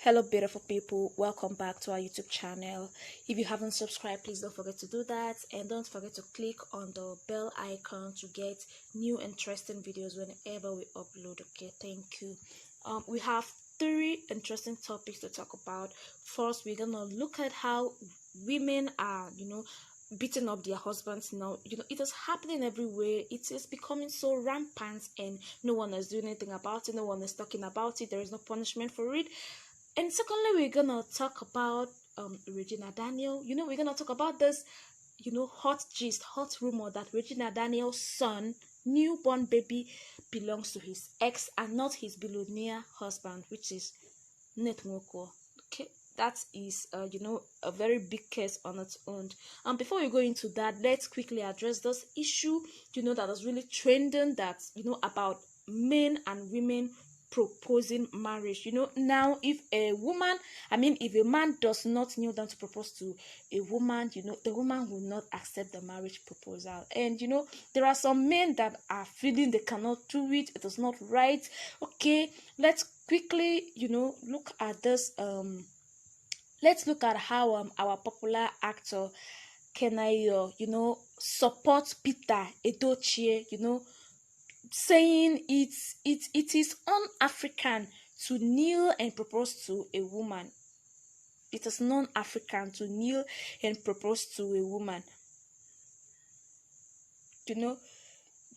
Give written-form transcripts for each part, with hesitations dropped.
Hello beautiful people, welcome back to our YouTube channel. If you haven't subscribed, please don't forget to do that, and don't forget to click on the bell icon to get new interesting videos whenever we upload. Okay, thank you. We have three interesting topics to talk about. First, we're gonna look at how women are beating up their husbands now. It is happening everywhere. It is becoming so rampant, and no one is doing anything about it. No one is talking about it. There is no punishment for it. And secondly, we're gonna talk about Regina Daniel. We're gonna talk about this, hot gist, hot rumor that Regina Daniel's son, newborn baby, belongs to his ex and not his billionaire husband, which is Nate Nwoko. Okay, that is a very big case on its own. And before we go into that, let's quickly address this issue. That is really trending. That about men and women proposing marriage. Now, if a man does not kneel down to propose to a woman, the woman will not accept the marriage proposal. And there are some men that are feeling they cannot do it. It is not right. Okay, let's quickly look at this. Let's look at how our popular actor Kenayo support Peter Edochie, saying it is un-African to kneel and propose to a woman. It is non-African to kneel and propose to a woman.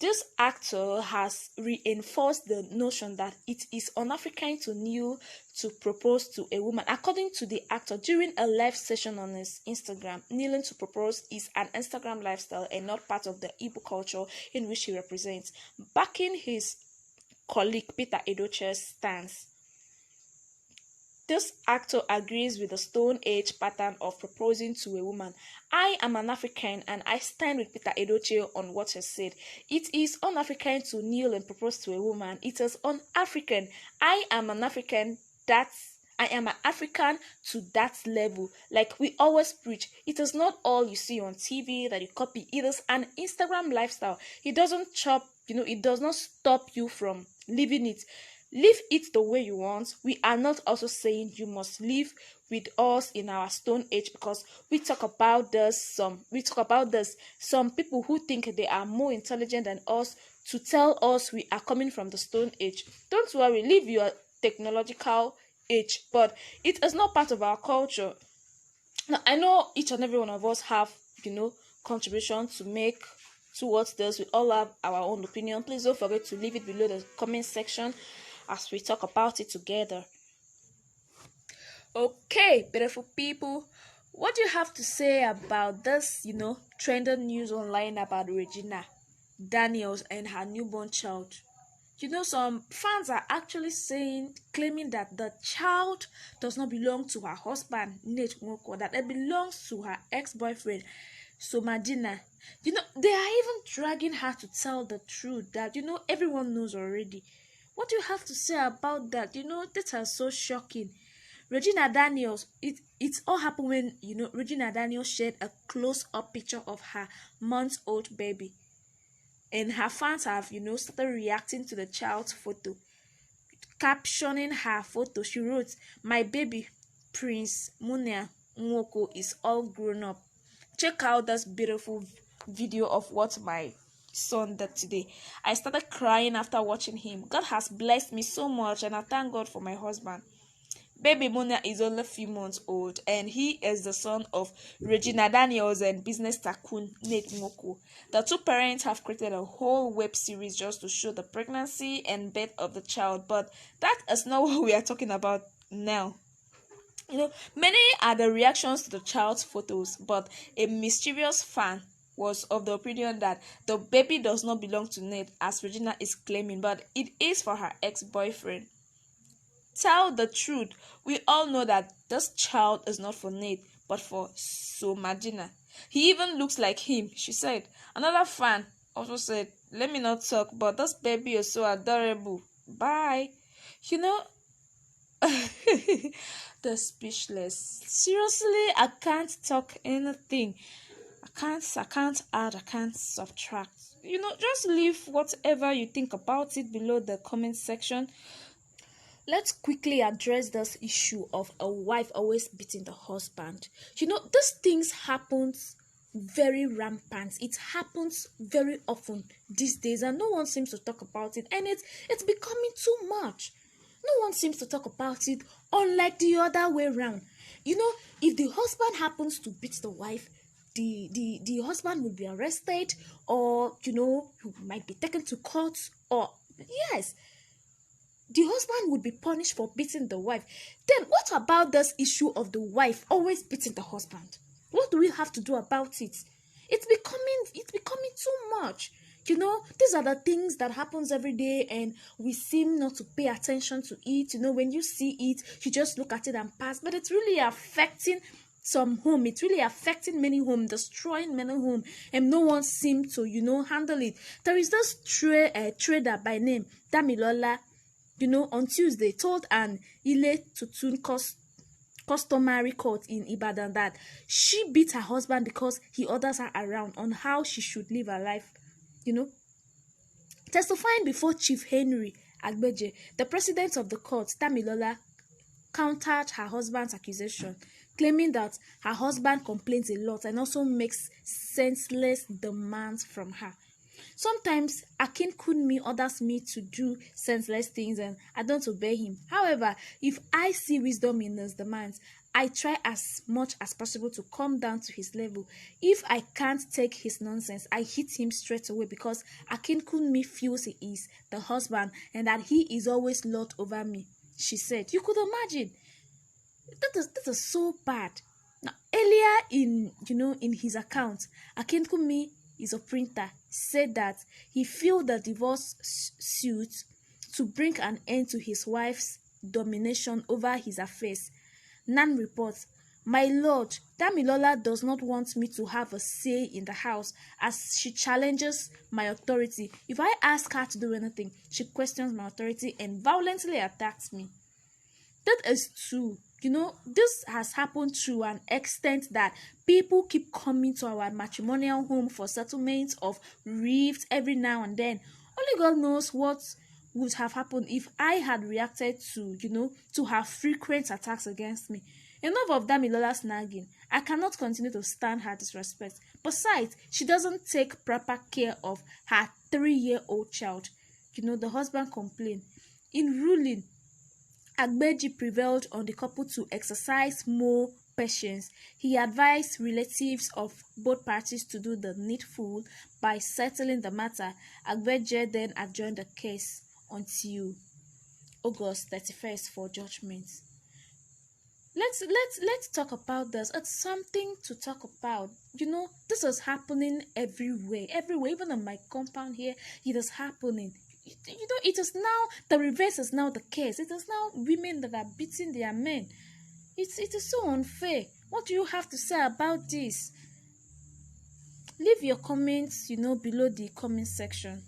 This actor has reinforced the notion that it is un-African to kneel to propose to a woman. According to the actor, during a live session on his Instagram, kneeling to propose is an Instagram lifestyle and not part of the Igbo culture in which he represents, backing his colleague Peter Edochie's stance. This actor agrees with the Stone Age pattern of proposing to a woman. I am an African and I stand with Peter Edochie on what he said. It is un-African to kneel and propose to a woman. It is un-African. I am an African. I am an African to that level. Like we always preach, it is not all you see on TV that you copy. It is an Instagram lifestyle. It doesn't it does not stop you from living it. Live it the way you want. We are not also saying you must live with us in our Stone Age, because we talk about this. Some people who think they are more intelligent than us to tell us we are coming from the Stone Age. Don't worry, live your technological age, but it is not part of our culture. Now, I know each and every one of us have contribution to make towards this. We all have our own opinion. Please don't forget to leave it below the comment section as we talk about it together. Okay, beautiful people, what do you have to say about this trending news online about Regina Daniels and her newborn child? Some fans are actually claiming that the child does not belong to her husband, Nate Nwoko, that it belongs to her ex-boyfriend, Somadina. They are even dragging her to tell the truth that, everyone knows already. What do you have to say about that? That is so shocking. Regina Daniels, it's all happened when, Regina Daniels shared a close-up picture of her month-old baby. And her fans have, started reacting to the child's photo. Captioning her photo, she wrote, "My baby, Prince Munia Nwoko, is all grown up." Check out this beautiful video of what my son did today. I started crying after watching him. God has blessed me so much, and I thank God for my husband. Baby Munia is only a few months old, and he is the son of Regina Daniels and business tycoon Nate Nwoko. The two parents have created a whole web series just to show the pregnancy and birth of the child, but that is not what we are talking about now. Many are the reactions to the child's photos, but a mysterious fan was of the opinion that the baby does not belong to Nate, as Regina is claiming, but it is for her ex-boyfriend. Tell the truth. We all know that this child is not for Nate, but for Somadina. He even looks like him, she said. Another fan also said, "Let me not talk, but this baby is so adorable. Bye." The speechless. Seriously, I can't talk anything. I can't add, I can't subtract. Just leave whatever you think about it below the comment section. Let's quickly address this issue of a wife always beating the husband. These things happens very rampant. It happens very often these days, and no one seems to talk about it. And it's becoming too much. No one seems to talk about it, unlike the other way around. If the husband happens to beat the wife, the husband will be arrested, or he might be taken to court, or yes, the husband would be punished for beating the wife. Then what about this issue of the wife always beating the husband? What do we have to do about it? It's becoming too much. These are the things that happens every day, and we seem not to pay attention to it. When you see it, you just look at it and pass. But it's really affecting some home. It's really affecting many home, destroying many home, and no one seems to handle it. There is this trader by name Damilola, on Tuesday, told an Ile Tutun customary court in Ibadan that she beat her husband because he orders her around on how she should live her life. Testifying before Chief Henry Agbeje, the president of the court, Damilola, countered her husband's accusation, claiming that her husband complains a lot and also makes senseless demands from her. Sometimes Akin Kunmi orders me to do senseless things and I don't obey him. However, if I see wisdom in his demands, I try as much as possible to come down to his level. If I can't take his nonsense, I hit him straight away because Akin Kunmi feels he is the husband and that he is always lord over me, she said. You could imagine. That is so bad. Now, earlier in his account, Akin Kunmi is a printer, said that he filed the divorce suit to bring an end to his wife's domination over his affairs. Nan reports, "My lord, Damilola does not want me to have a say in the house as she challenges my authority. If I ask her to do anything, she questions my authority and violently attacks me." That is true. This has happened to an extent that people keep coming to our matrimonial home for settlements of rifts every now and then. Only God knows what would have happened if I had reacted to her frequent attacks against me. Enough of Damilola's nagging. I cannot continue to stand her disrespect. Besides, she doesn't take proper care of her 3-year-old child. The husband complained. In ruling, Agbeji prevailed on the couple to exercise more patience. He advised relatives of both parties to do the needful by settling the matter. Agbeji then adjourned the case until August 31st for judgment. Let's talk about this. It's something to talk about. This is happening everywhere. Even on my compound here, it is happening. It is now the reverse is now the case. It is now women that are beating their men. It is so unfair. What do you have to say about this? Leave your comments, below the comment section.